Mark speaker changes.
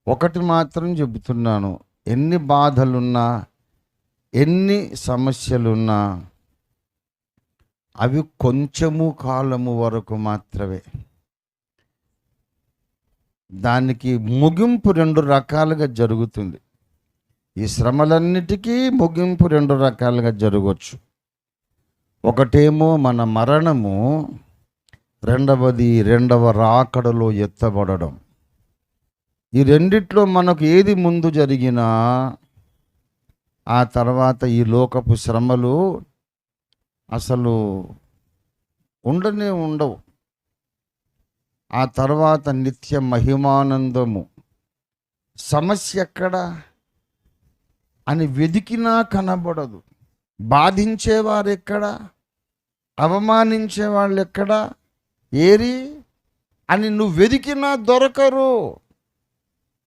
Speaker 1: ఒకటి మాత్రం చెబుతున్నాను, ఎన్ని బాధలున్నా, ఎన్ని సమస్యలున్నా అవి కొంచెము కాలము వరకు మాత్రమే. దానికి ముగింపు రెండు రకాలుగా జరుగుతుంది. ఈ శ్రమలన్నిటికీ ముగింపు రెండు రకాలుగా జరగవచ్చు. ఒకటేమో మన మరణము, రెండవది రెండవ రాకడలో ఎత్తబడడం. ఈ రెండిట్లో మనకు ఏది ముందు జరిగినా ఆ తర్వాత ఈ లోకపు శ్రమలు అసలు ఉండనే ఉండవు. ఆ తర్వాత నిత్య మహిమానందము. సమస్య ఎక్కడా అని వెదికినా కనబడదు. బాధించేవారు ఎక్కడా, అవమానించే వాళ్ళు ఎక్కడా, ఏరి అని నువ్వు వెదికినా దొరకరు.